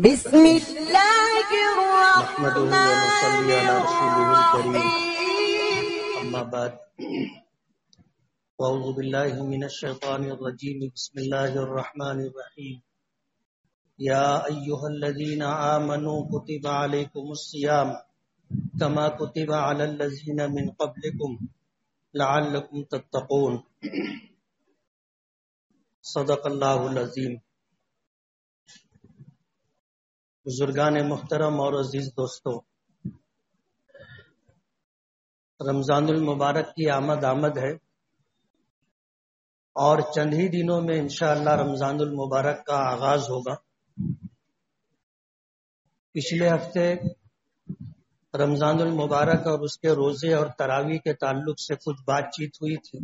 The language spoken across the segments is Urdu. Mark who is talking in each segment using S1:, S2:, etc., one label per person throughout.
S1: بسم اللہ
S2: نحمده
S1: الرحمن
S2: ونصلي على رسوله الكريم
S1: الرحیم
S2: اما بعد اعوذ بالله من الشیطان الرجیم بسم اللہ الرحمن الرحیم یا ایها الذین آمنوا کتب علیکم الصیام کما کتب علی الذین من قبلکم لعلکم تتقون صدق اللہ العظیم۔ بزرگان محترم اور عزیز دوستو، رمضان المبارک کی آمد ہے اور چند ہی دنوں میں انشاءاللہ رمضان المبارک کا آغاز ہوگا۔ پچھلے ہفتے رمضان المبارک اور اس کے روزے اور تراویح کے تعلق سے کچھ بات چیت ہوئی تھی۔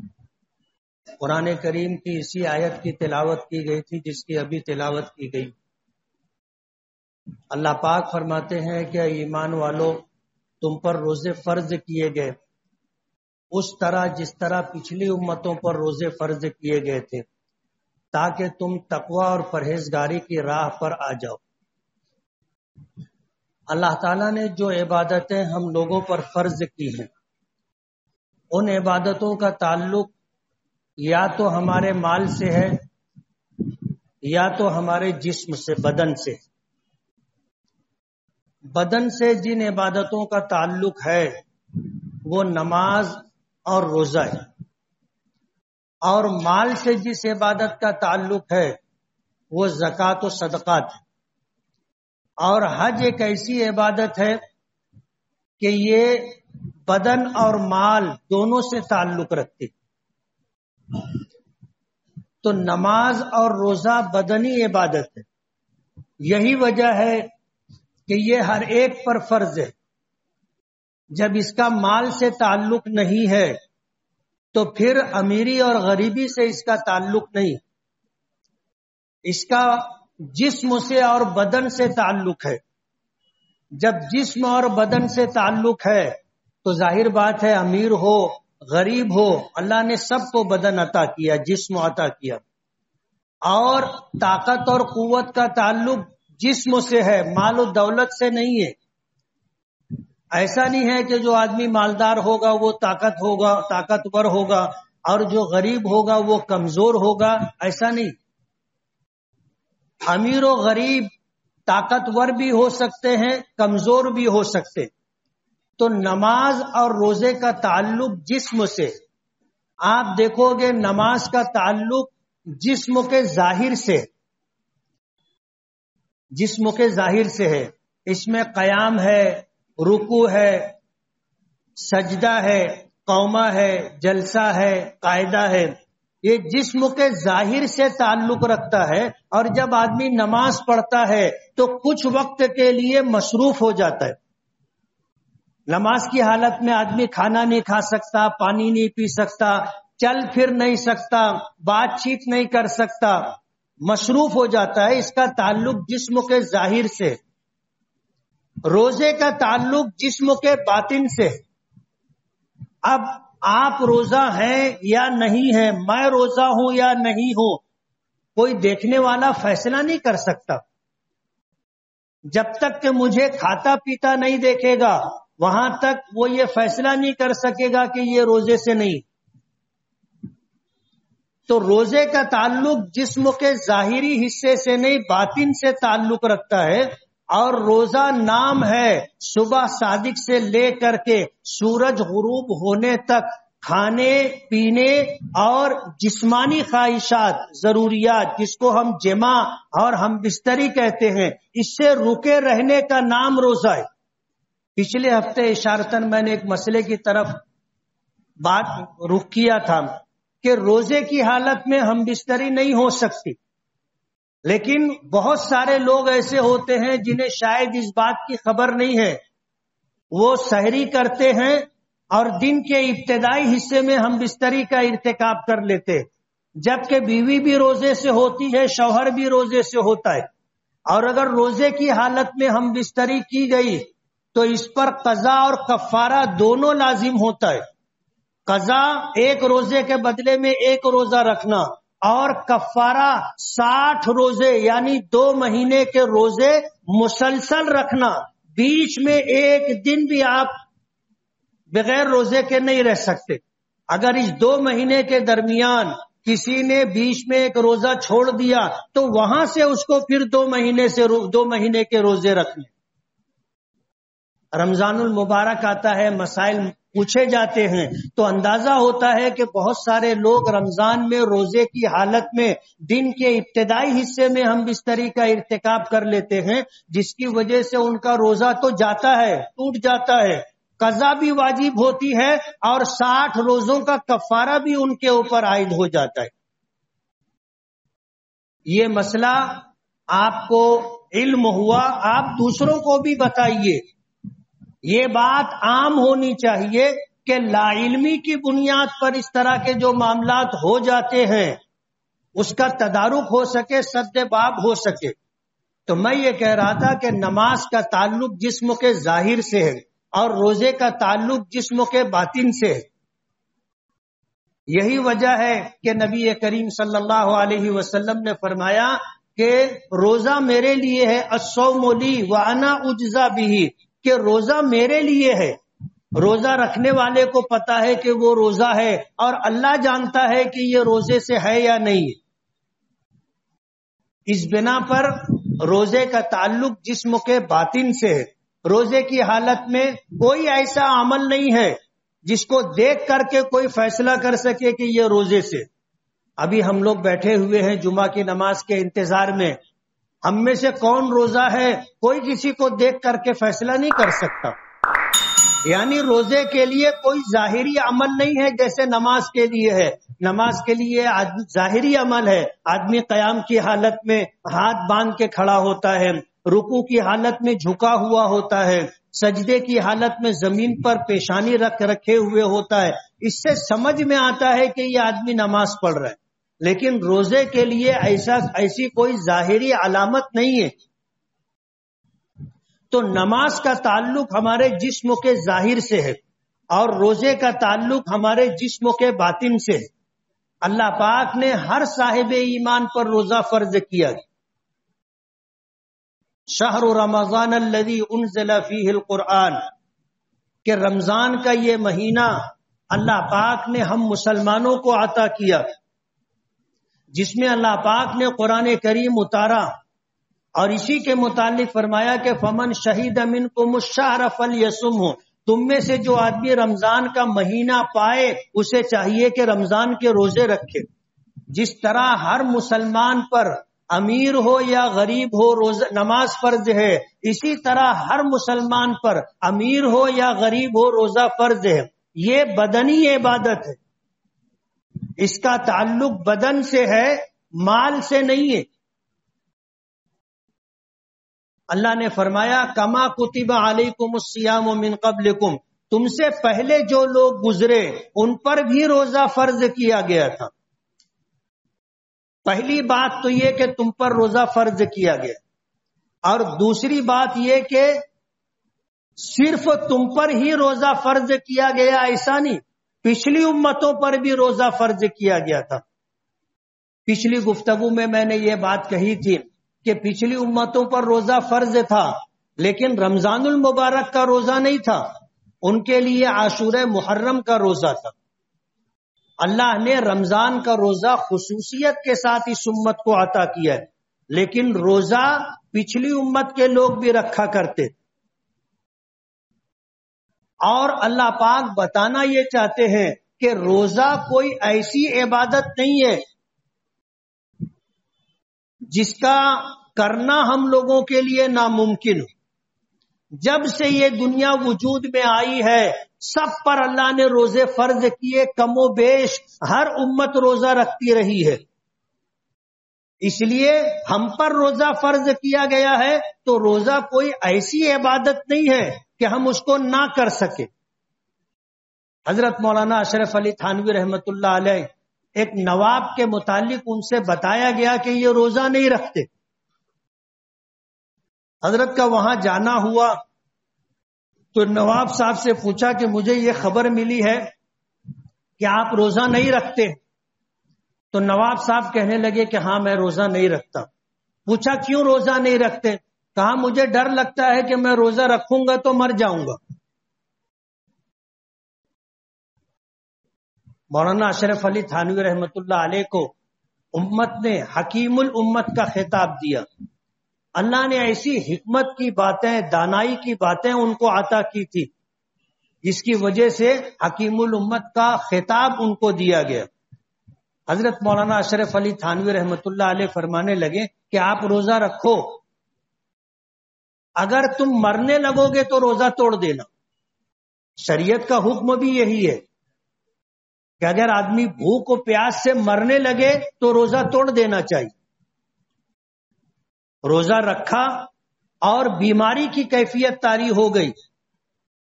S2: قرآن کریم کی اسی آیت کی تلاوت کی گئی تھی جس کی ابھی تلاوت کی گئی۔ اللہ پاک فرماتے ہیں کہ ایمان والو، تم پر روزے فرض کیے گئے اس طرح جس طرح پچھلی امتوں پر روزے فرض کیے گئے تھے، تاکہ تم تقوی اور پرہیزگاری کی راہ پر آ جاؤ۔ اللہ تعالیٰ نے جو عبادتیں ہم لوگوں پر فرض کی ہیں، ان عبادتوں کا تعلق یا تو ہمارے مال سے ہے یا تو ہمارے جسم سے، بدن سے۔ بدن سے جن عبادتوں کا تعلق ہے وہ نماز اور روزہ ہے، اور مال سے جس عبادت کا تعلق ہے وہ زکوٰۃ و صدقات ہے۔ اور حج ایک ایسی عبادت ہے کہ یہ بدن اور مال دونوں سے تعلق رکھتی۔ تو نماز اور روزہ بدنی عبادت ہے، یہی وجہ ہے کہ یہ ہر ایک پر فرض ہے۔ جب اس کا مال سے تعلق نہیں ہے تو پھر امیری اور غریبی سے اس کا تعلق نہیں، اس کا جسم سے اور بدن سے تعلق ہے۔ جب جسم اور بدن سے تعلق ہے تو ظاہر بات ہے، امیر ہو غریب ہو، اللہ نے سب کو بدن عطا کیا، جسم عطا کیا، اور طاقت اور قوت کا تعلق جسم سے ہے، مال و دولت سے نہیں ہے۔ ایسا نہیں ہے کہ جو آدمی مالدار ہوگا وہ طاقتور ہوگا اور جو غریب ہوگا وہ کمزور ہوگا، ایسا نہیں۔ امیر و غریب طاقتور بھی ہو سکتے ہیں، کمزور بھی ہو سکتے۔ تو نماز اور روزے کا تعلق جسم سے، آپ دیکھو گے نماز کا تعلق جسم کے ظاہر سے، جسم کے ظاہر سے ہے۔ اس میں قیام ہے، رکوع ہے، سجدہ ہے، قومہ ہے، جلسہ ہے، قاعدہ ہے۔ یہ جسم کے ظاہر سے تعلق رکھتا ہے، اور جب آدمی نماز پڑھتا ہے تو کچھ وقت کے لیے مصروف ہو جاتا ہے۔ نماز کی حالت میں آدمی کھانا نہیں کھا سکتا، پانی نہیں پی سکتا، چل پھر نہیں سکتا، بات چیت نہیں کر سکتا، مصروف ہو جاتا ہے۔ اس کا تعلق جسم کے ظاہر سے۔ روزے کا تعلق جسم کے باطن سے۔ اب آپ روزہ ہیں یا نہیں ہیں، میں روزہ ہوں یا نہیں ہوں، کوئی دیکھنے والا فیصلہ نہیں کر سکتا۔ جب تک کہ مجھے کھاتا پیتا نہیں دیکھے گا، وہاں تک وہ یہ فیصلہ نہیں کر سکے گا کہ یہ روزے سے نہیں۔ تو روزے کا تعلق جسم کے ظاہری حصے سے نہیں، باطن سے تعلق رکھتا ہے۔ اور روزہ نام ہے صبح صادق سے لے کر کے سورج غروب ہونے تک کھانے پینے اور جسمانی خواہشات، ضروریات، جس کو ہم جماع اور ہم بستری کہتے ہیں، اس سے رکے رہنے کا نام روزہ ہے۔ پچھلے ہفتے اشارتاً میں نے ایک مسئلے کی طرف بات رخ کیا تھا کہ روزے کی حالت میں ہم بستری نہیں ہو سکتی، لیکن بہت سارے لوگ ایسے ہوتے ہیں جنہیں شاید اس بات کی خبر نہیں ہے، وہ سحری کرتے ہیں اور دن کے ابتدائی حصے میں ہم بستری کا ارتکاب کر لیتے، جبکہ بیوی بھی روزے سے ہوتی ہے، شوہر بھی روزے سے ہوتا ہے۔ اور اگر روزے کی حالت میں ہم بستری کی گئی تو اس پر قضا اور کفارہ دونوں لازم ہوتا ہے۔ قضا ایک روزے کے بدلے میں ایک روزہ رکھنا، اور کفارہ 60 روزے یعنی 2 مہینے کے روزے مسلسل رکھنا، بیچ میں ایک دن بھی آپ بغیر روزے کے نہیں رہ سکتے۔ اگر اس 2 مہینے کے درمیان کسی نے بیچ میں ایک روزہ چھوڑ دیا تو وہاں سے اس کو پھر 2 مہینے کے روزے رکھنے۔ رمضان المبارک آتا ہے، مسائل پوچھے جاتے ہیں تو اندازہ ہوتا ہے کہ بہت سارے لوگ رمضان میں روزے کی حالت میں دن کے ابتدائی حصے میں ہم بستری کا ارتکاب کر لیتے ہیں، جس کی وجہ سے ان کا روزہ تو جاتا ہے، ٹوٹ جاتا ہے، قضا بھی واجب ہوتی ہے اور 60 روزوں کا کفارہ بھی ان کے اوپر عائد ہو جاتا ہے۔ یہ مسئلہ آپ کو علم ہوا، آپ دوسروں کو بھی بتائیے۔ یہ بات عام ہونی چاہیے کہ لا علمی کی بنیاد پر اس طرح کے جو معاملات ہو جاتے ہیں اس کا تدارک ہو سکے، سد باب ہو سکے۔ تو میں یہ کہہ رہا تھا کہ نماز کا تعلق جسم کے ظاہر سے ہے اور روزے کا تعلق جسم کے باطن سے ہے۔ یہی وجہ ہے کہ نبی کریم صلی اللہ علیہ وسلم نے فرمایا کہ روزہ میرے لیے ہے، الصوم لی وانا اجزا بہ، کہ روزہ میرے لیے ہے۔ روزہ رکھنے والے کو پتا ہے کہ وہ روزہ ہے اور اللہ جانتا ہے کہ یہ روزے سے ہے یا نہیں۔ اس بنا پر روزے کا تعلق جسم کے باطن سے ہے۔ روزے کی حالت میں کوئی ایسا عمل نہیں ہے جس کو دیکھ کر کے کوئی فیصلہ کر سکے کہ یہ روزے سے۔ ابھی ہم لوگ بیٹھے ہوئے ہیں جمعہ کی نماز کے انتظار میں، ہم میں سے کون روزہ ہے کوئی کسی کو دیکھ کر کے فیصلہ نہیں کر سکتا۔ یعنی روزے کے لیے کوئی ظاہری عمل نہیں ہے جیسے نماز کے لیے ہے۔ نماز کے لیے ظاہری عمل ہے، آدمی قیام کی حالت میں ہاتھ باندھ کے کھڑا ہوتا ہے، رکوع کی حالت میں جھکا ہوا ہوتا ہے، سجدے کی حالت میں زمین پر پیشانی رکھے ہوئے ہوتا ہے۔ اس سے سمجھ میں آتا ہے کہ یہ آدمی نماز پڑھ رہا ہے، لیکن روزے کے لیے ایسی کوئی ظاہری علامت نہیں ہے۔ تو نماز کا تعلق ہمارے جسم کے ظاہر سے ہے اور روزے کا تعلق ہمارے جسم کے باطن سے ہے۔ اللہ پاک نے ہر صاحب ایمان پر روزہ فرض کیا۔ شہر رمضان الذی انزل فیہ القرآن، کہ رمضان کا یہ مہینہ اللہ پاک نے ہم مسلمانوں کو عطا کیا، جس میں اللہ پاک نے قرآن کریم اتارا اور اسی کے متعلق فرمایا کہ فمن شہید منکم الشہر فلیصمہ، تم میں سے جو آدمی رمضان کا مہینہ پائے اسے چاہیے کہ رمضان کے روزے رکھے۔ جس طرح ہر مسلمان پر امیر ہو یا غریب ہو نماز فرض ہے، اسی طرح ہر مسلمان پر امیر ہو یا غریب ہو روزہ فرض ہے۔ یہ بدنی عبادت ہے، اس کا تعلق بدن سے ہے، مال سے نہیں ہے۔ اللہ نے فرمایا کما کتب علیکم الصیام من قبلکم، تم سے پہلے جو لوگ گزرے ان پر بھی روزہ فرض کیا گیا تھا۔ پہلی بات تو یہ کہ تم پر روزہ فرض کیا گیا، اور دوسری بات یہ کہ صرف تم پر ہی روزہ فرض کیا گیا ایسا نہیں، پچھلی امتوں پر بھی روزہ فرض کیا گیا تھا۔ پچھلی گفتگو میں نے یہ بات کہی تھی کہ پچھلی امتوں پر روزہ فرض تھا لیکن رمضان المبارک کا روزہ نہیں تھا، ان کے لیے عاشورہ محرم کا روزہ تھا۔ اللہ نے رمضان کا روزہ خصوصیت کے ساتھ اس امت کو عطا کیا ہے، لیکن روزہ پچھلی امت کے لوگ بھی رکھا کرتے۔ اور اللہ پاک بتانا یہ چاہتے ہیں کہ روزہ کوئی ایسی عبادت نہیں ہے جس کا کرنا ہم لوگوں کے لیے ناممکن ہو۔ جب سے یہ دنیا وجود میں آئی ہے سب پر اللہ نے روزے فرض کیے، کم و بیش ہر امت روزہ رکھتی رہی ہے۔ اس لیے ہم پر روزہ فرض کیا گیا ہے تو روزہ کوئی ایسی عبادت نہیں ہے کہ ہم اس کو نہ کر سکیں۔ حضرت مولانا اشرف علی تھانوی رحمت اللہ علیہ ایک نواب کے متعلق ان سے بتایا گیا کہ یہ روزہ نہیں رکھتے۔ حضرت کا وہاں جانا ہوا تو نواب صاحب سے پوچھا کہ مجھے یہ خبر ملی ہے کہ آپ روزہ نہیں رکھتے۔ تو نواب صاحب کہنے لگے کہ ہاں میں روزہ نہیں رکھتا. پوچھا کیوں روزہ نہیں رکھتے؟ کہا مجھے ڈر لگتا ہے کہ میں روزہ رکھوں گا تو مر جاؤں گا. مولانا اشرف علی تھانوی رحمت اللہ علیہ کو امت نے حکیم الامت کا خطاب دیا. اللہ نے ایسی حکمت کی باتیں، دانائی کی باتیں ان کو عطا کی تھی جس کی وجہ سے حکیم الامت کا خطاب ان کو دیا گیا. حضرت مولانا اشرف علی تھانوی رحمت اللہ علیہ فرمانے لگے کہ آپ روزہ رکھو، اگر تم مرنے لگو گے تو روزہ توڑ دینا. شریعت کا حکم بھی یہی ہے کہ اگر آدمی بھوک و پیاس سے مرنے لگے تو روزہ توڑ دینا چاہیے. روزہ رکھا اور بیماری کی کیفیت طاری ہو گئی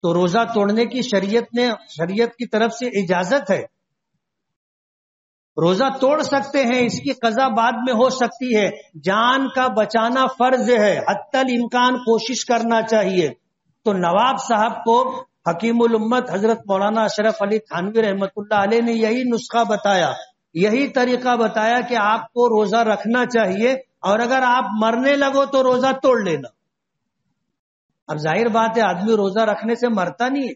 S2: تو روزہ توڑنے کی شریعت کی طرف سے اجازت ہے. روزہ توڑ سکتے ہیں، اس کی قضا بعد میں ہو سکتی ہے. جان کا بچانا فرض ہے، حتی الامکان کوشش کرنا چاہیے. تو نواب صاحب کو حکیم الامت حضرت مولانا اشرف علی تھانوی رحمت اللہ علیہ نے یہی نسخہ بتایا، یہی طریقہ بتایا کہ آپ کو روزہ رکھنا چاہیے اور اگر آپ مرنے لگو تو روزہ توڑ لینا. اب ظاہر بات ہے آدمی روزہ رکھنے سے مرتا نہیں ہے.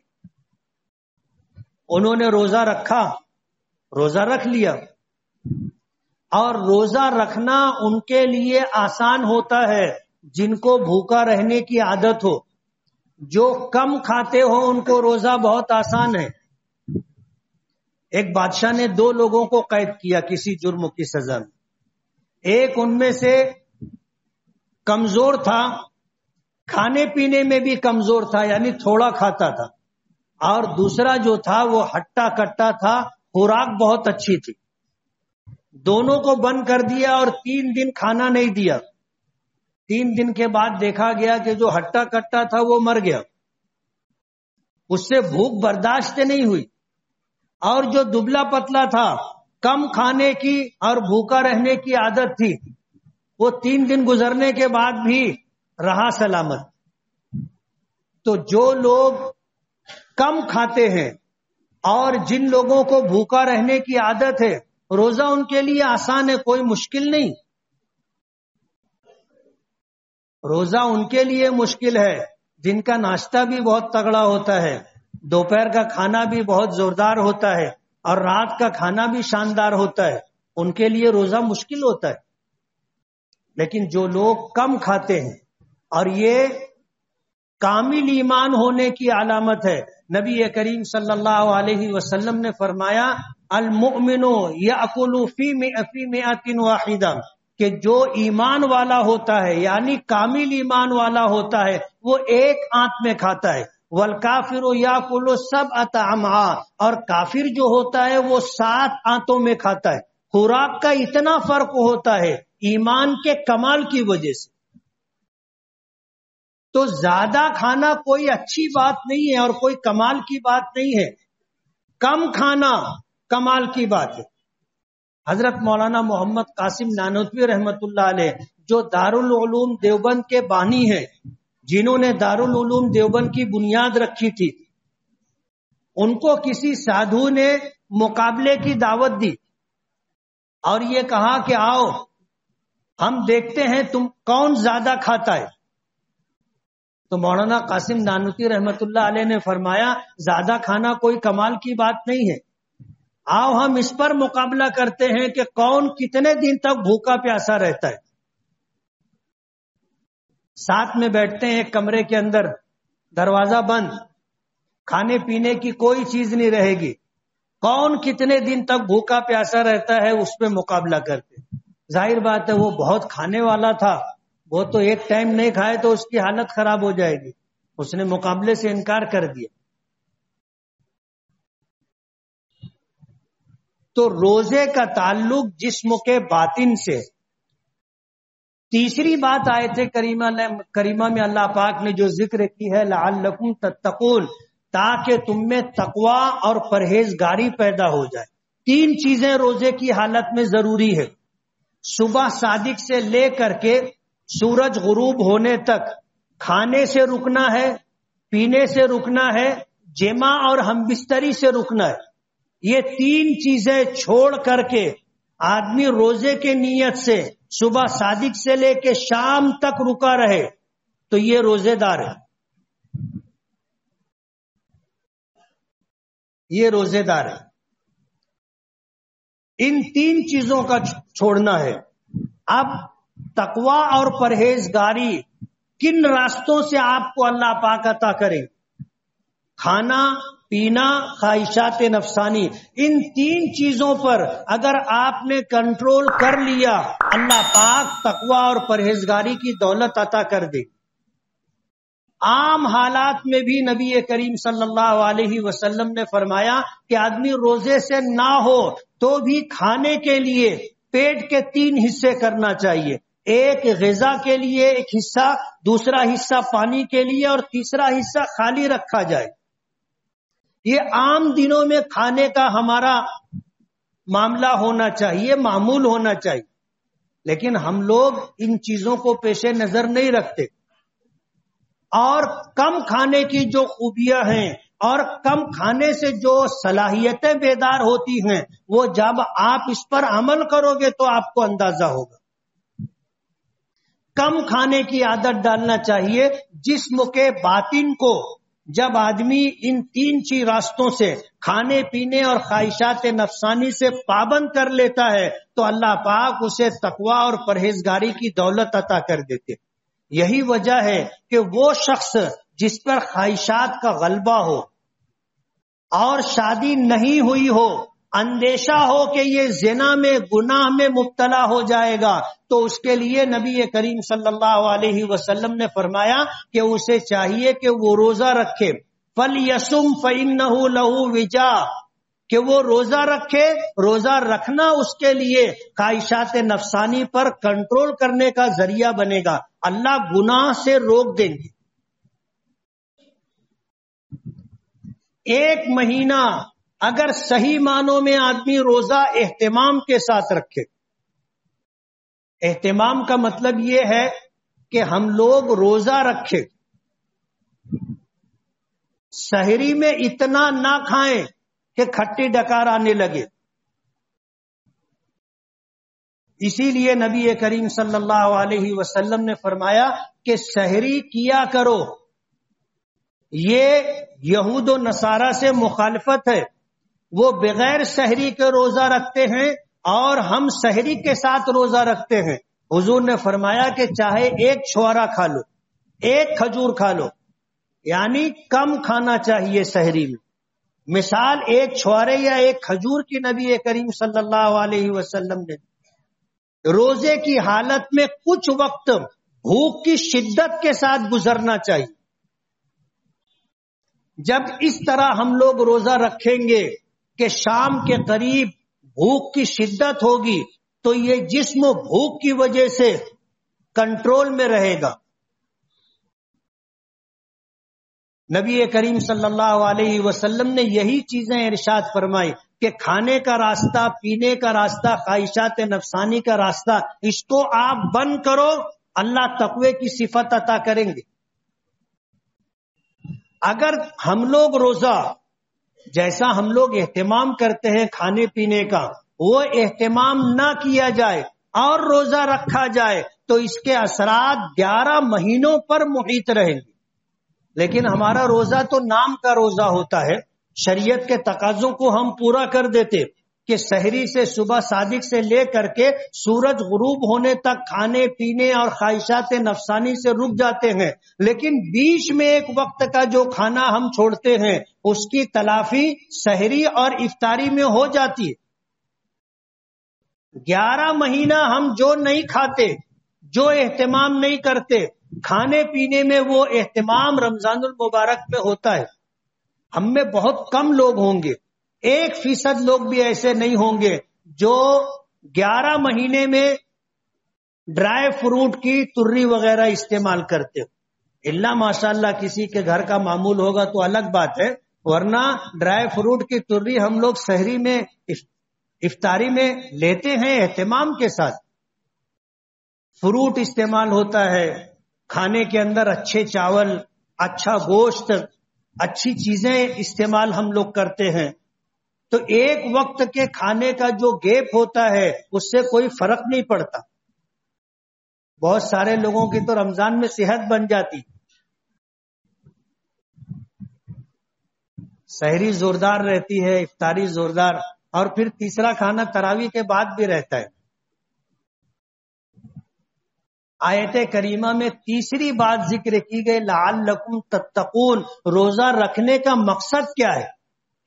S2: انہوں نے روزہ رکھا، روزہ رکھ لیا، اور روزہ رکھنا ان کے لیے آسان ہوتا ہے جن کو بھوکا رہنے کی عادت ہو. جو کم کھاتے ہو ان کو روزہ بہت آسان ہے. ایک بادشاہ نے 2 لوگوں کو قید کیا کسی جرم کی سزا میں. ایک ان میں سے کمزور تھا، کھانے پینے میں بھی کمزور تھا، یعنی تھوڑا کھاتا تھا، اور دوسرا جو تھا وہ ہٹا کٹا تھا، خوراک بہت اچھی تھی. دونوں کو بند کر دیا اور 3 دن کھانا نہیں دیا. 3 دن کے بعد دیکھا گیا کہ جو ہٹا کٹا تھا وہ مر گیا، اس سے بھوک برداشت نہیں ہوئی. اور جو دبلا پتلا تھا، کم کھانے کی اور بھوکا رہنے کی عادت تھی، وہ 3 دن گزرنے کے بعد بھی رہا سلامت. تو جو لوگ کم کھاتے ہیں اور جن لوگوں کو بھوکا رہنے کی عادت ہے، روزہ ان کے لیے آسان ہے، کوئی مشکل نہیں. روزہ ان کے لیے مشکل ہے جن کا ناشتہ بھی بہت تگڑا ہوتا ہے، دوپہر کا کھانا بھی بہت زوردار ہوتا ہے اور رات کا کھانا بھی شاندار ہوتا ہے. ان کے لیے روزہ مشکل ہوتا ہے. لیکن جو لوگ کم کھاتے ہیں، اور یہ کامل ایمان ہونے کی علامت ہے. نبی کریم صلی اللہ علیہ وسلم نے فرمایا المؤمن یأکل فی مئۃ واحدہ، کہ جو ایمان والا ہوتا ہے یعنی کامل ایمان والا ہوتا ہے وہ ایک آنت میں کھاتا ہے. والکافر یأکل 7 امعاء، اور کافر جو ہوتا ہے وہ 7 آنتوں میں کھاتا ہے. خوراک کا اتنا فرق ہوتا ہے ایمان کے کمال کی وجہ سے. تو زیادہ کھانا کوئی اچھی بات نہیں ہے اور کوئی کمال کی بات نہیں ہے، کم کھانا کمال کی بات ہے. حضرت مولانا محمد قاسم نانوتوی رحمت اللہ علیہ جو دارالعلوم دیوبند کے بانی ہیں، جنہوں نے دارالعلوم دیوبند کی بنیاد رکھی تھی، ان کو کسی سادھو نے مقابلے کی دعوت دی اور یہ کہا کہ آؤ ہم دیکھتے ہیں تم کون زیادہ کھاتا ہے. تو مولانا قاسم نانوتوی رحمت اللہ علیہ نے فرمایا زیادہ کھانا کوئی کمال کی بات نہیں ہے، آؤ ہم اس پر مقابلہ کرتے ہیں کہ کون کتنے دن تک بھوکا پیاسا رہتا ہے. ساتھ میں بیٹھتے ہیں ایک کمرے کے اندر، دروازہ بند، کھانے پینے کی کوئی چیز نہیں رہے گی، کون کتنے دن تک بھوکا پیاسا رہتا ہے اس پہ مقابلہ کرتے. ظاہر بات ہے وہ بہت کھانے والا تھا، وہ تو ایک ٹائم نہیں کھائے تو اس کی حالت خراب ہو جائے گی، اس نے مقابلے سے انکار کر دیا. تو روزے کا تعلق جسم کے باطن سے. تیسری بات آیت کریمہ میں اللہ پاک نے جو ذکر کی ہے لعلکم تتقون، تاکہ تم میں تقوی اور پرہیزگاری پیدا ہو جائے. 3 چیزیں روزے کی حالت میں ضروری ہے. صبح صادق سے لے کر کے سورج غروب ہونے تک کھانے سے رکنا ہے، پینے سے رکنا ہے، جماع اور ہم بستری سے رکنا ہے. یہ 3 چیزیں چھوڑ کر کے آدمی روزے کے نیت سے صبح صادق سے لے کے شام تک رکا رہے تو یہ روزے دار ہے، یہ روزے دار ہے۔ ان تین چیزوں کا چھوڑنا ہے۔ اب تقوی اور پرہیزگاری کن راستوں سے آپ کو اللہ پاک عطا کرے؟ کھانا پینا، خواہشات نفسانی، ان تین چیزوں پر اگر آپ نے کنٹرول کر لیا، اللہ پاک تقوی اور پرہیزگاری کی دولت عطا کر دے۔ عام حالات میں بھی نبی کریم صلی اللہ علیہ وسلم نے فرمایا کہ آدمی روزے سے نہ ہو تو بھی کھانے کے لیے پیٹ کے 3 حصے کرنا چاہیے، ایک غذا کے لیے ایک حصہ، دوسرا حصہ پانی کے لیے اور تیسرا حصہ خالی رکھا جائے۔ یہ عام دنوں میں کھانے کا ہمارا معاملہ ہونا چاہیے، معمول ہونا چاہیے، لیکن ہم لوگ ان چیزوں کو پیش نظر نہیں رکھتے، اور کم کھانے کی جو خوبیاں ہیں اور کم کھانے سے جو صلاحیتیں بیدار ہوتی ہیں، وہ جب آپ اس پر عمل کرو گے تو آپ کو اندازہ ہوگا۔ کم کھانے کی عادت ڈالنا چاہیے۔ جسم کے باطن کو جب آدمی ان 3 راستوں سے، کھانے پینے اور خواہشات نفسانی سے پابند کر لیتا ہے تو اللہ پاک اسے تقوی اور پرہیزگاری کی دولت عطا کر دیتے۔ یہی وجہ ہے کہ وہ شخص جس پر خواہشات کا غلبہ ہو اور شادی نہیں ہوئی ہو، اندیشہ ہو کہ یہ زنا میں، گناہ میں مبتلا ہو جائے گا، تو اس کے لیے نبی کریم صلی اللہ علیہ وسلم نے فرمایا کہ اسے چاہیے کہ وہ روزہ رکھے۔ فَلْيَصُمْ فَإِنَّهُ لَهُ وِجَاءٌ، کہ وہ روزہ رکھے۔ روزہ رکھنا اس کے لیے خواہشات نفسانی پر کنٹرول کرنے کا ذریعہ بنے گا، اللہ گناہ سے روک دیں گے۔ 1 مہینہ اگر صحیح معنوں میں آدمی روزہ اہتمام کے ساتھ رکھے، اہتمام کا مطلب یہ ہے کہ ہم لوگ روزہ رکھے، سحری میں اتنا نہ کھائیں کہ کھٹی ڈکار آنے لگے۔ اسی لیے نبی کریم صلی اللہ علیہ وسلم نے فرمایا کہ سحری کیا کرو۔ یہ یہود و نصارہ سے مخالفت ہے، وہ بغیر سحری کے روزہ رکھتے ہیں اور ہم سحری کے ساتھ روزہ رکھتے ہیں۔ حضور نے فرمایا کہ چاہے 1 چھوارا کھا لو، 1 کھجور کھا لو، یعنی کم کھانا چاہیے سحری میں۔ مثال 1 چھوارے یا 1 کھجور کی نبی کریم صلی اللہ علیہ وسلم نے۔ روزے کی حالت میں کچھ وقت بھوک کی شدت کے ساتھ گزرنا چاہیے۔ جب اس طرح ہم لوگ روزہ رکھیں گے کہ شام کے قریب بھوک کی شدت ہوگی تو یہ جسم بھوک کی وجہ سے کنٹرول میں رہے گا۔ نبی کریم صلی اللہ علیہ وسلم نے یہی چیزیں ارشاد فرمائی کہ کھانے کا راستہ، پینے کا راستہ، خواہشات نفسانی کا راستہ، اس کو آپ بند کرو، اللہ تقوی کی صفت عطا کریں گے۔ اگر ہم لوگ روزہ جیسا ہم لوگ اہتمام کرتے ہیں کھانے پینے کا، وہ اہتمام نہ کیا جائے اور روزہ رکھا جائے تو اس کے اثرات 11 مہینوں پر محیط رہیں گے۔ لیکن ہمارا روزہ تو نام کا روزہ ہوتا ہے، شریعت کے تقاضوں کو ہم پورا کر دیتے کہ سحری سے صبح صادق سے لے کر کے سورج غروب ہونے تک کھانے پینے اور خواہشات نفسانی سے رک جاتے ہیں، لیکن بیچ میں ایک وقت کا جو کھانا ہم چھوڑتے ہیں اس کی تلافی سحری اور افطاری میں ہو جاتی ہے۔ 11 مہینہ ہم جو نہیں کھاتے، جو اہتمام نہیں کرتے کھانے پینے میں، وہ اہتمام رمضان المبارک میں ہوتا ہے۔ ہم میں بہت کم لوگ ہوں گے، 1% لوگ بھی ایسے نہیں ہوں گے جو 11 مہینے میں ڈرائی فروٹ کی تری وغیرہ استعمال کرتے ہو۔ اللہ ماشاءاللہ کسی کے گھر کا معمول ہوگا تو الگ بات ہے، ورنہ ڈرائی فروٹ کی تری ہم لوگ سحری میں، افطاری میں لیتے ہیں اہتمام کے ساتھ۔ فروٹ استعمال ہوتا ہے کھانے کے اندر، اچھے چاول، اچھا گوشت، اچھی چیزیں استعمال ہم لوگ کرتے ہیں۔ تو ایک وقت کے کھانے کا جو گیپ ہوتا ہے اس سے کوئی فرق نہیں پڑتا. بہت سارے لوگوں کی تو رمضان میں صحت بن جاتی، سحری زوردار رہتی ہے، افطاری زوردار، اور پھر تیسرا کھانا تراویح کے بعد بھی رہتا ہے. آیت کریمہ میں تیسری بات ذکر کی گئی لعلکم تتقون. روزہ رکھنے کا مقصد کیا ہے؟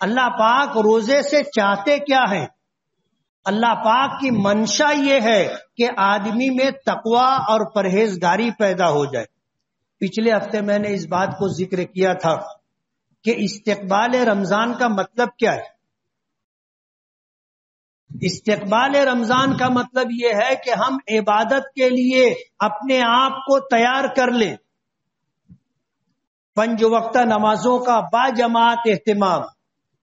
S2: اللہ پاک روزے سے چاہتے کیا ہے؟ اللہ پاک کی منشا یہ ہے کہ آدمی میں تقوی اور پرہیزگاری پیدا ہو جائے. پچھلے ہفتے میں نے اس بات کو ذکر کیا تھا کہ استقبال رمضان کا مطلب کیا ہے. استقبال رمضان کا مطلب یہ ہے کہ ہم عبادت کے لیے اپنے آپ کو تیار کر لیں. 5 وقتہ نمازوں کا باجماعت اہتمام،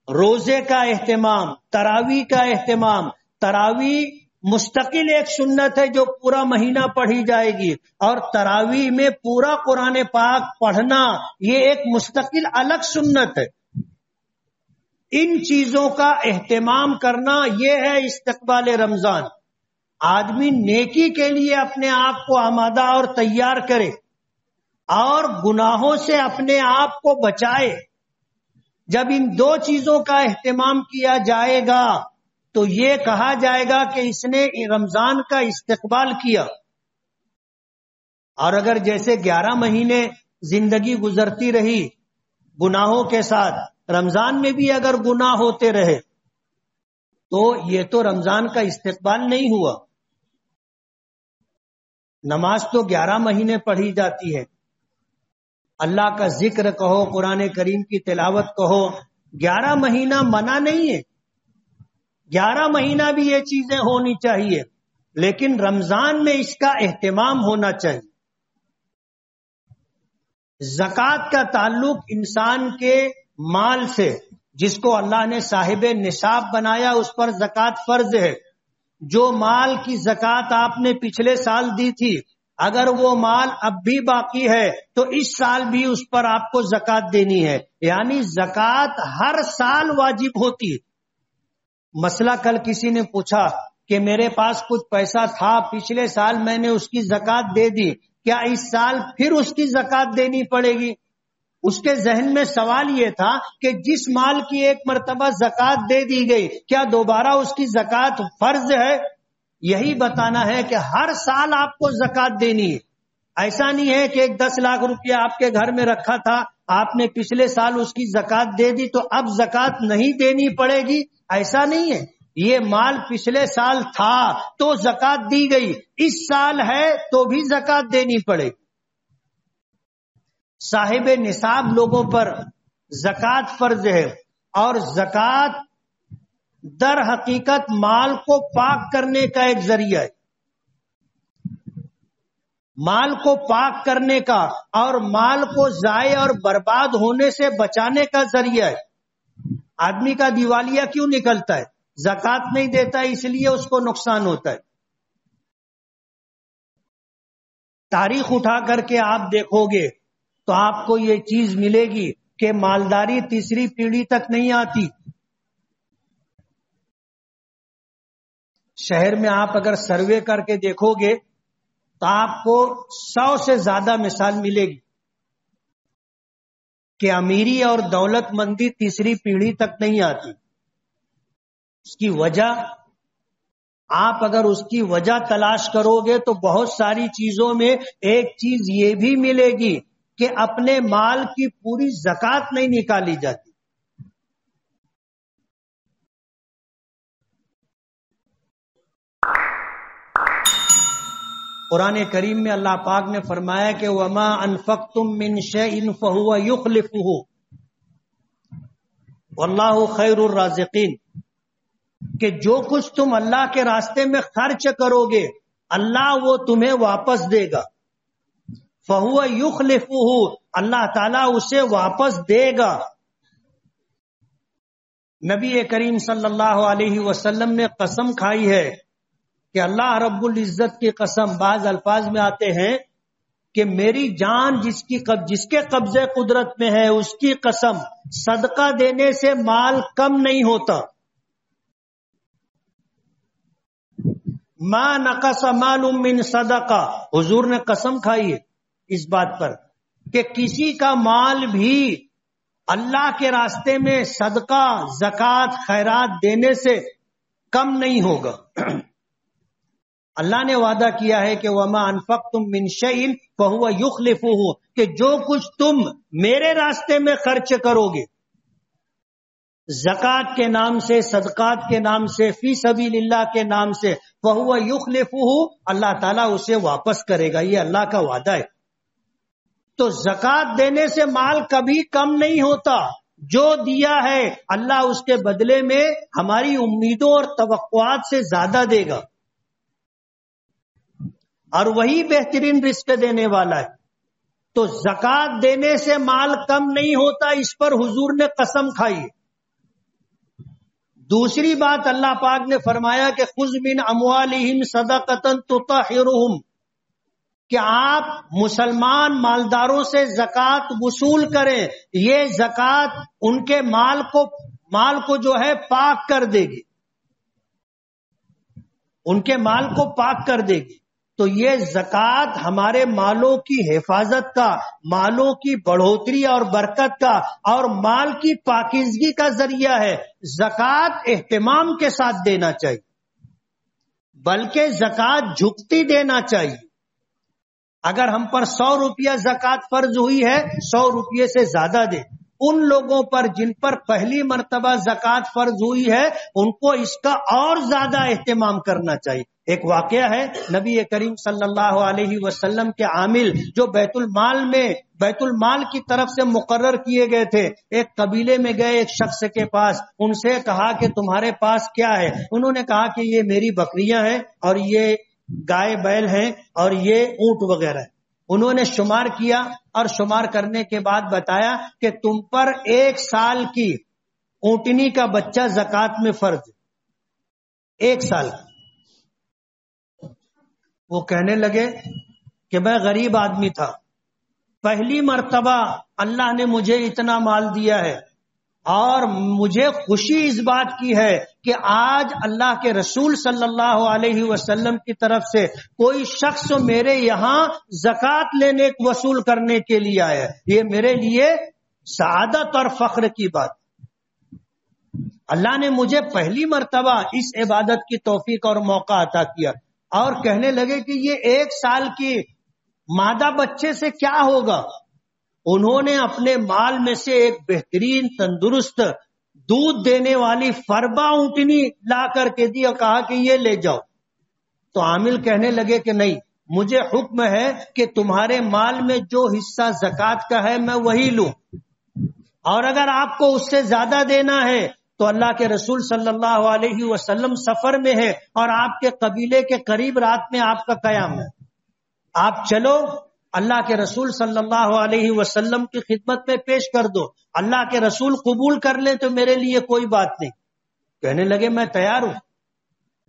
S2: روزے کا اہتمام، تراویح کا اہتمام. تراویح مستقل ایک سنت ہے جو پورا مہینہ پڑھی جائے گی، اور تراویح میں پورا قرآن پاک پڑھنا یہ ایک مستقل الگ سنت ہے. ان چیزوں کا اہتمام کرنا یہ ہے استقبال رمضان. آدمی نیکی کے لیے اپنے آپ کو آمادہ اور تیار کرے اور گناہوں سے اپنے آپ کو بچائے. جب ان 2 چیزوں کا اہتمام کیا جائے گا تو یہ کہا جائے گا کہ اس نے رمضان کا استقبال کیا. اور اگر جیسے 11 مہینے زندگی گزرتی رہی گناہوں کے ساتھ، رمضان میں بھی اگر گناہ ہوتے رہے تو یہ تو رمضان کا استقبال نہیں ہوا. نماز تو 11 مہینے پڑھی جاتی ہے، اللہ کا ذکر کہو، قرآن کریم کی تلاوت کہو. 11 مہینہ منع نہیں ہے، 11 مہینہ بھی یہ چیزیں ہونی چاہیے، لیکن رمضان میں اس کا اہتمام ہونا چاہیے. زکوٰۃ کا تعلق انسان کے مال سے، جس کو اللہ نے صاحب نصاب بنایا اس پر زکوٰۃ فرض ہے. جو مال کی زکوٰۃ آپ نے پچھلے سال دی تھی، اگر وہ مال اب بھی باقی ہے تو اس سال بھی اس پر آپ کو زکوٰۃ دینی ہے. یعنی زکوٰۃ ہر سال واجب ہوتی ہے. مسئلہ کل کسی نے پوچھا کہ میرے پاس کچھ پیسہ تھا پچھلے سال میں نے اس کی زکوٰۃ دے دی، کیا اس سال پھر اس کی زکوٰۃ دینی پڑے گی؟ اس کے ذہن میں سوال یہ تھا کہ جس مال کی ایک مرتبہ زکوٰۃ دے دی گئی کیا دوبارہ اس کی زکوٰۃ فرض ہے؟ یہی بتانا ہے کہ ہر سال آپ کو زکوٰۃ دینی ہے. ایسا نہیں ہے کہ ایک 10 لاکھ روپیہ آپ کے گھر میں رکھا تھا، آپ نے پچھلے سال اس کی زکوٰۃ دے دی تو اب زکوٰۃ نہیں دینی پڑے گی. ایسا نہیں ہے. یہ مال پچھلے سال تھا تو زکوٰۃ دی گئی، اس سال ہے تو بھی زکوٰۃ دینی پڑے گی. صاحب نصاب لوگوں پر زکوٰۃ فرض ہے، اور زکوٰۃ در حقیقت مال کو پاک کرنے کا ایک ذریعہ ہے. مال کو پاک کرنے کا اور مال کو ضائع اور برباد ہونے سے بچانے کا ذریعہ ہے. آدمی کا دیوالیہ کیوں نکلتا ہے؟ زکوٰۃ نہیں دیتا اس لیے اس کو نقصان ہوتا ہے. تاریخ اٹھا کر کے آپ دیکھو گے تو آپ کو یہ چیز ملے گی کہ مالداری تیسری پیڑھی تک نہیں آتی. شہر میں آپ اگر سروے کر کے دیکھو گے تو آپ کو 100 سے زیادہ مثال ملے گی کہ امیری اور دولت مندی تیسری پیڑھی تک نہیں آتی. اس کی وجہ، آپ اگر اس کی وجہ تلاش کرو گے تو بہت ساری چیزوں میں ایک چیز یہ بھی ملے گی کہ اپنے مال کی پوری زکوٰۃ نہیں نکالی جاتی. قرآن کریم میں اللہ پاک نے فرمایا کہ وَمَا أَنفَقْتُم مِّن شَيْءٍ فَهُوَ يُخْلِفُهُ وَاللَّهُ خَيْرُ الرَّازِقِينَ، کہ جو کچھ تم اللہ کے راستے میں خرچ کرو گے اللہ وہ تمہیں واپس دے گا. فَهُوَ يُخْلِفُهُ، اللہ تعالیٰ اسے واپس دے گا. نبی کریم صلی اللہ علیہ وسلم نے قسم کھائی ہے کہ اللہ رب العزت کی قسم، بعض الفاظ میں آتے ہیں کہ میری جان جس کے قبضے قدرت میں ہے اس کی قسم، صدقہ دینے سے مال کم نہیں ہوتا. ما نقص مال من صدقہ، حضور نے قسم کھائی ہے اس بات پر کہ کسی کا مال بھی اللہ کے راستے میں صدقہ، زکوٰۃ، خیرات دینے سے کم نہیں ہوگا۔ اللہ نے وعدہ کیا ہے کہ وَمَا أَنفَقْتُم مِّن شَيْءٍ فَهُوَ يُخْلِفُهُ، کہ جو کچھ تم میرے راستے میں خرچ کرو گے، زکوٰۃ کے نام سے، صدقات کے نام سے، فی سبیل اللہ کے نام سے، فَهُوَ يُخْلِفُهُ، اللہ تعالیٰ اسے واپس کرے گا، یہ اللہ کا وعدہ ہے۔ تو زکوٰۃ دینے سے مال کبھی کم نہیں ہوتا، جو دیا ہے اللہ اس کے بدلے میں ہماری امیدوں اور توقعات سے زیادہ دے گا، اور وہی بہترین رزق دینے والا ہے۔ تو زکوٰۃ دینے سے مال کم نہیں ہوتا، اس پر حضور نے قسم کھائی۔ دوسری بات اللہ پاک نے فرمایا کہ خذ من اموالہم صدقۃ تطہرہم، کہ آپ مسلمان مالداروں سے زکوٰۃ وصول کریں، یہ زکوٰۃ ان کے مال کو جو ہے پاک کر دے گی، ان کے مال کو پاک کر دے گی۔ تو یہ زکوٰۃ ہمارے مالوں کی حفاظت کا، مالوں کی بڑھوتری اور برکت کا، اور مال کی پاکیزگی کا ذریعہ ہے۔ زکوٰۃ اہتمام کے ساتھ دینا چاہیے، بلکہ زکوٰۃ جھکتی دینا چاہیے۔ اگر ہم پر 100 روپیہ زکوٰۃ فرض ہوئی ہے، 100 روپیے سے زیادہ دے۔ ان لوگوں پر جن پر پہلی مرتبہ زکوٰۃ فرض ہوئی ہے، ان کو اس کا اور زیادہ اہتمام کرنا چاہیے۔ ایک واقعہ ہے، نبی کریم صلی اللہ علیہ وسلم کے عامل جو بیت المال کی طرف سے مقرر کیے گئے تھے، ایک قبیلے میں گئے، ایک شخص کے پاس، ان سے کہا کہ تمہارے پاس کیا ہے؟ انہوں نے کہا کہ یہ میری بکریاں ہیں، اور یہ گائے بیل ہیں، اور یہ اونٹ وغیرہ ہے۔ انہوں نے شمار کیا، اور شمار کرنے کے بعد بتایا کہ تم پر 1 سال کی اونٹنی کا بچہ زکوٰۃ میں فرض ہے، 1 سال کی۔ وہ کہنے لگے کہ میں غریب آدمی تھا، پہلی مرتبہ اللہ نے مجھے اتنا مال دیا ہے، اور مجھے خوشی اس بات کی ہے کہ آج اللہ کے رسول صلی اللہ علیہ وسلم کی طرف سے کوئی شخص میرے یہاں زکوٰۃ لینے وصول کرنے کے لیے آیا ہے۔ یہ میرے لیے سعادت اور فخر کی بات۔ اللہ نے مجھے پہلی مرتبہ اس عبادت کی توفیق اور موقع عطا کیا۔ اور کہنے لگے کہ یہ 1 سال کی مادہ بچے سے کیا ہوگا؟ انہوں نے اپنے مال میں سے ایک بہترین تندرست دودھ دینے والی فربا اونٹنی لا کر کے دی اور کہا کہ یہ لے جاؤ۔ تو عامل کہنے لگے کہ نہیں، مجھے حکم ہے کہ تمہارے مال میں جو حصہ زکوٰۃ کا ہے میں وہی لوں، اور اگر آپ کو اس سے زیادہ دینا ہے تو اللہ کے رسول صلی اللہ علیہ وسلم سفر میں ہے، اور آپ کے قبیلے کے قریب رات میں آپ کا قیام ہے، آپ چلو اللہ کے رسول صلی اللہ علیہ وسلم کی خدمت میں پیش کر دو، اللہ کے رسول قبول کر لیں تو میرے لیے کوئی بات نہیں۔ کہنے لگے میں تیار ہوں۔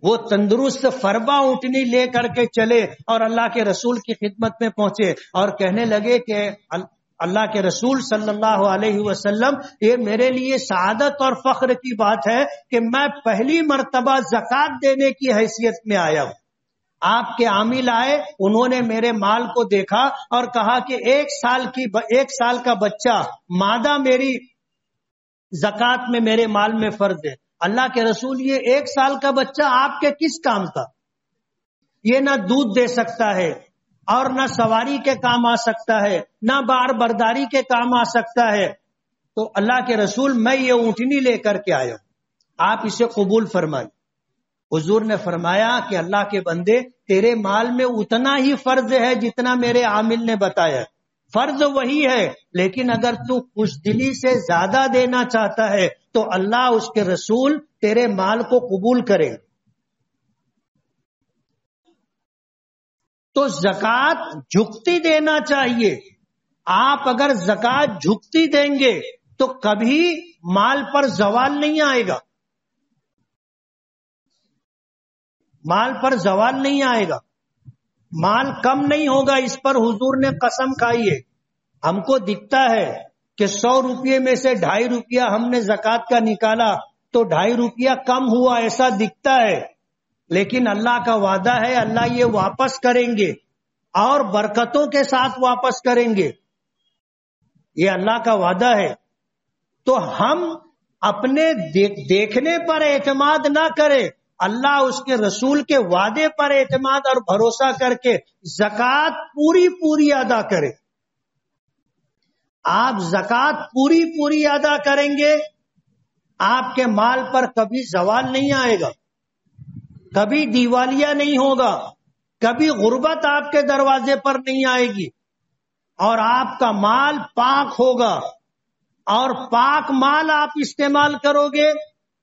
S2: وہ تندرست فربا اونٹنی لے کر کے چلے اور اللہ کے رسول کی خدمت میں پہنچے، اور کہنے لگے کہ اللہ کے رسول صلی اللہ علیہ وسلم، یہ میرے لیے سعادت اور فخر کی بات ہے کہ میں پہلی مرتبہ زکوٰۃ دینے کی حیثیت میں آیا ہوں۔ آپ کے عامل آئے، انہوں نے میرے مال کو دیکھا اور کہا کہ 1 سال کا بچہ مادہ میری زکوٰۃ میں میرے مال میں فرض ہے۔ اللہ کے رسول، یہ 1 سال کا بچہ آپ کے کس کام کا؟ یہ نہ دودھ دے سکتا ہے، اور نہ سواری کے کام آ سکتا ہے، نہ بار برداری کے کام آ سکتا ہے۔ تو اللہ کے رسول، میں یہ اونٹنی لے کر کے آیا ہوں، آپ اسے قبول فرمائیں۔ حضور نے فرمایا کہ اللہ کے بندے، تیرے مال میں اتنا ہی فرض ہے جتنا میرے عامل نے بتایا، فرض وہی ہے، لیکن اگر تو خوش دلی سے زیادہ دینا چاہتا ہے تو اللہ اس کے رسول تیرے مال کو قبول کرے۔ تو زکوٰۃ جھکتی دینا چاہیے۔ آپ اگر زکوٰۃ جھکتی دیں گے تو کبھی مال پر زوال نہیں آئے گا، مال پر زوال نہیں آئے گا، مال کم نہیں ہوگا، اس پر حضور نے قسم کھائی ہے۔ ہم کو دکھتا ہے کہ 100 روپیے میں سے 2.5 روپیہ ہم نے زکوٰۃ کا نکالا تو 2.5 روپیہ کم ہوا، ایسا دکھتا ہے، لیکن اللہ کا وعدہ ہے اللہ یہ واپس کریں گے اور برکتوں کے ساتھ واپس کریں گے، یہ اللہ کا وعدہ ہے۔ تو ہم اپنے دیکھنے پر اعتماد نہ کریں، اللہ اس کے رسول کے وعدے پر اعتماد اور بھروسہ کر کے زکوٰۃ پوری ادا کریں۔ آپ زکوٰۃ پوری ادا کریں گے، آپ کے مال پر کبھی زوال نہیں آئے گا، کبھی دیوالیہ نہیں ہوگا، کبھی غربت آپ کے دروازے پر نہیں آئے گی، اور آپ کا مال پاک ہوگا، اور پاک مال آپ استعمال کرو گے،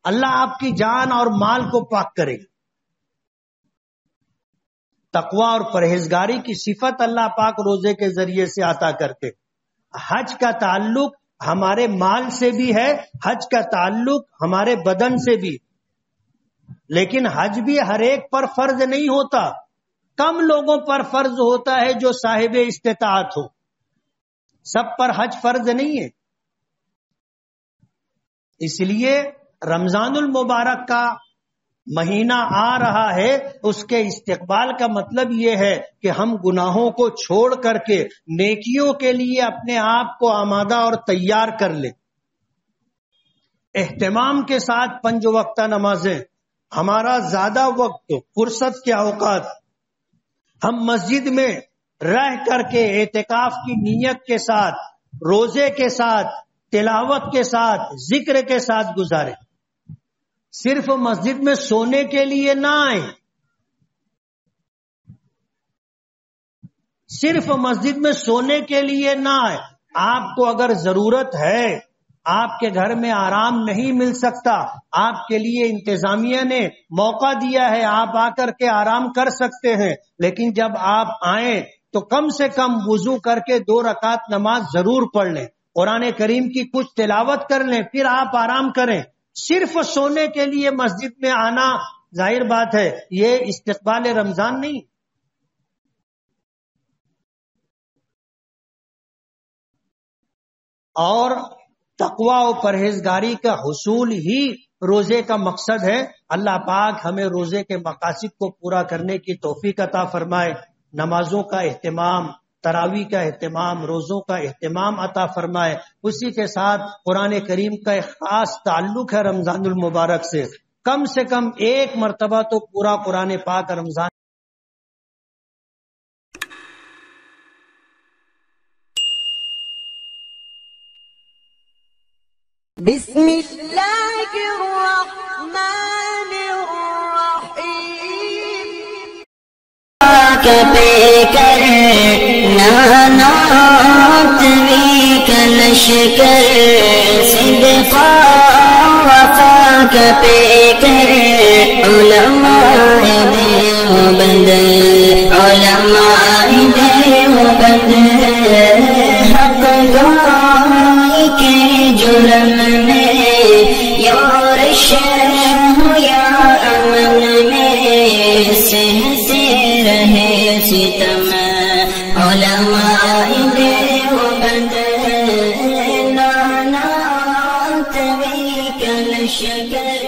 S2: اللہ آپ کی جان اور مال کو پاک کرے گا۔ تقوی اور پرہیزگاری کی صفت اللہ پاک روزے کے ذریعے سے عطا کرتے۔ حج کا تعلق ہمارے مال سے بھی ہے، حج کا تعلق ہمارے بدن سے بھی، لیکن حج بھی ہر ایک پر فرض نہیں ہوتا، کم لوگوں پر فرض ہوتا ہے جو صاحب استطاعت ہو، سب پر حج فرض نہیں ہے۔ اس لیے رمضان المبارک کا مہینہ آ رہا ہے، اس کے استقبال کا مطلب یہ ہے کہ ہم گناہوں کو چھوڑ کر کے نیکیوں کے لیے اپنے آپ کو آمادہ اور تیار کر لیں، اہتمام کے ساتھ 5 وقتہ نمازیں، ہمارا زیادہ وقت فرصت کے اوقات ہم مسجد میں رہ کر کے اعتکاف کی نیت کے ساتھ، روزے کے ساتھ، تلاوت کے ساتھ، ذکر کے ساتھ گزاریں۔ صرف مسجد میں سونے کے لیے نہ آئیں، صرف مسجد میں سونے کے لیے نہ آئیں۔ آپ کو اگر ضرورت ہے، آپ کے گھر میں آرام نہیں مل سکتا، آپ کے لیے انتظامیہ نے موقع دیا ہے، آپ آ کر کے آرام کر سکتے ہیں، لیکن جب آپ آئیں تو کم سے کم وضو کر کے 2 رکعت نماز ضرور پڑھ لیں، قرآن کریم کی کچھ تلاوت کر لیں، پھر آپ آرام کریں۔ صرف سونے کے لیے مسجد میں آنا، ظاہر بات ہے یہ استقبال رمضان نہیں۔ اور تقوی و پرہیزگاری کا حصول ہی روزے کا مقصد ہے۔ اللہ پاک ہمیں روزے کے مقاصد کو پورا کرنے کی توفیق عطا فرمائے، نمازوں کا اہتمام، تراویح کا اہتمام، روزوں کا اہتمام عطا فرمائے۔ اسی کے ساتھ قرآن کریم کا ایک خاص تعلق ہے رمضان المبارک سے، کم 1 مرتبہ تو پورا قرآن پاک رمضان
S1: بسم اللہ الرحمن الرحیم
S3: کے پہ کر نانات وی کلش کر صدقا وفا کے پہ کر علماء دیوبند علماء دیوبند حق گواہی کے جرم میں یورش یا امن میں سہتے رہے ستم علماء دیوبند نانات وی کلش کر